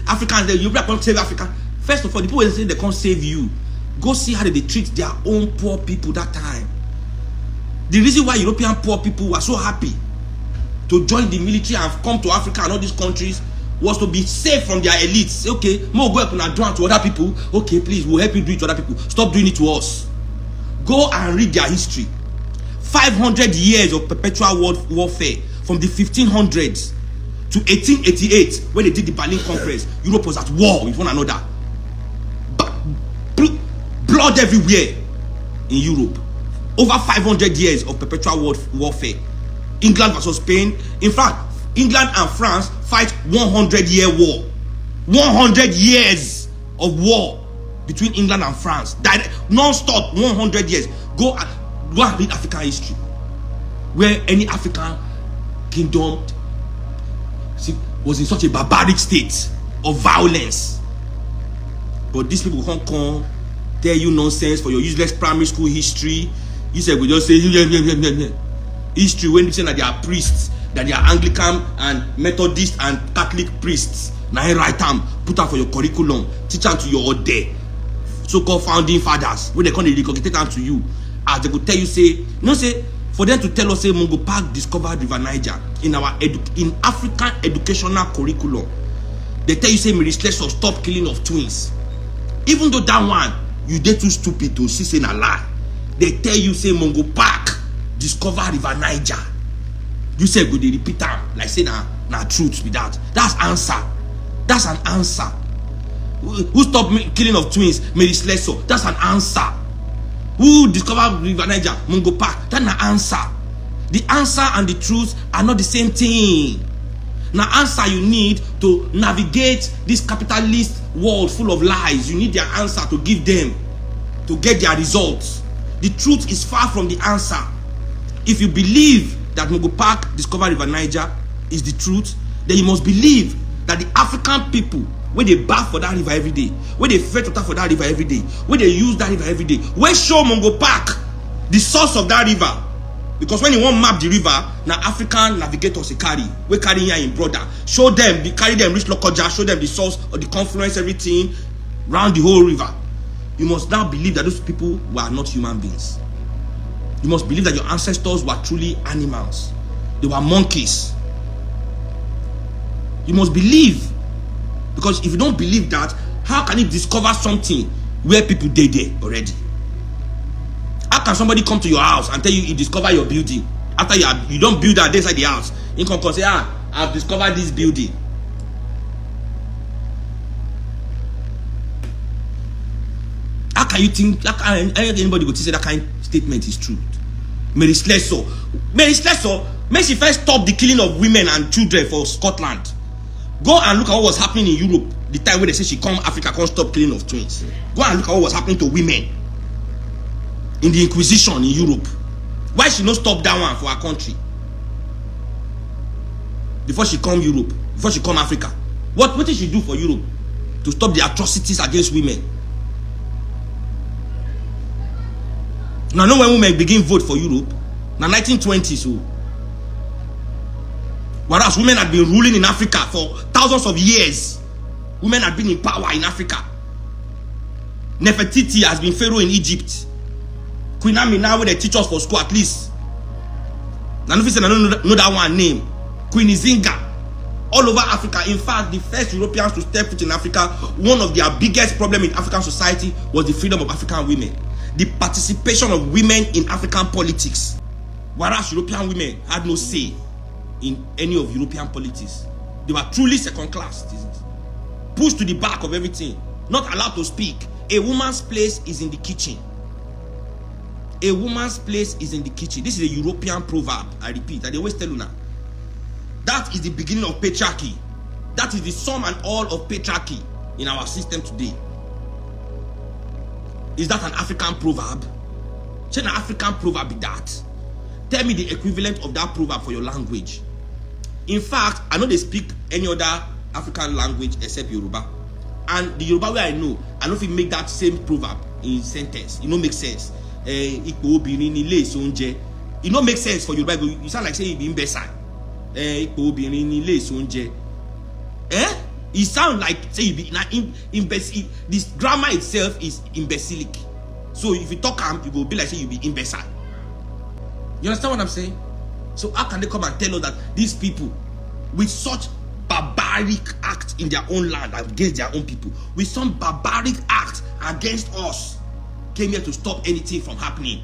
Africans, the Europeans can't save Africa. First of all, the people say they can't save you. Go see how they treat their own poor people that time. The reason why European poor people were so happy to join the military and come to Africa and all these countries was to be safe from their elites. Say, okay, more go up and do it to other people. Okay, please, we'll help you do it to other people. Stop doing it to us. Go and read their history. 500 years of perpetual warfare from the 1500s to 1888 when they did the Berlin Conference. Europe was at war with one another. Blood everywhere in Europe. Over 500 years of perpetual warfare. England versus Spain. In fact, England and France fight 100-year war. 100 years of war between England and France. Non-stop 100 years. Go and read African history. Where any African kingdom was in such a barbaric state of violence. But these people can't come tell you nonsense for your useless primary school history. You said we just say history when you say that they are priests, that they are Anglican and Methodist and Catholic priests. Now I write them, put them for your curriculum, teach them to your day. So-called founding fathers, when they come they recognize them to you, as they could tell you say, for them to tell us say Mungo Park discovered River Niger in our in African educational curriculum. They tell you say Mary Slessor stop killing of twins. Even though that one you dey too stupid to see say na lie. They tell you say Mungo Park discover River Niger. You say go dey repeat am like say na truth be that. That's answer. That's an answer. Who stopped killing of twins? Mary Slessor. That's an answer. Who discovered River Niger? Mungo Park. That's an answer. The answer and the truth are not the same thing. Now answer you need to navigate this capitalist world full of lies. You need their answer to give them to get their results. The truth is far from the answer. If you believe that Mungo Park discovered River Niger is the truth, then you must believe that the African people, where they bath for that river every day, where they fetch water for that river every day, where they use that river every day, where show Mungo Park the source of that river. Because when you want map the river, now African navigators carry, we carry here in brother, show them, carry them reach Lokoja, show them the source of the confluence, everything round the whole river. You must now believe that those people were not human beings. You must believe that your ancestors were truly animals. They were monkeys. You must believe. Because if you don't believe that, how can you discover something where people dey there already? How can somebody come to your house and tell you he discover your building after you don't build that inside the house? You can say, I've discovered this building. How can you think? How can anybody go to say that kind of statement is true? Mary Slessor, may she first stop the killing of women and children for Scotland. Go and look at what was happening in Europe the time when they say she come Africa can't stop killing of twins. Go and look at what was happening to women in the Inquisition in Europe. Why she not stop that one for her country before she come Europe, before she come Africa? What did she do for Europe to stop the atrocities against women? Now know when women begin vote for Europe, now 1920s. So whereas women had been ruling in Africa for thousands of years. Women had been in power in Africa. Nefertiti has been pharaoh in Egypt. Queen Amina, where they teach us for school at least. Now, if you say I don't know that one name, Queen Izinga, all over Africa. In fact, the first Europeans to step foot in Africa, one of their biggest problems in African society was the freedom of African women, the participation of women in African politics. Whereas European women had no say in any of European politics. They were truly second class citizens, pushed to the back of everything, not allowed to speak. A woman's place is in the kitchen. A woman's place is in the kitchen. This is a European proverb. I repeat, I always tell you now. That is the beginning of patriarchy. That is the sum and all of patriarchy in our system today. Is that an African proverb? Should an African proverb be that? Tell me the equivalent of that proverb for your language. In fact, I know they speak any other African language except Yoruba. And the Yoruba way I know if you make that same proverb in sentence, it don't make sense. It don't make sense for Yoruba. You sound like saying you being Besa. It sounds like say you be na imbecile. This grammar itself is imbecilic. So if you talk you go be like say you be imbecile. You understand what I'm saying? So how can they come and tell us that these people with such barbaric act in their own land against their own people, with some barbaric act against us, came here to stop anything from happening?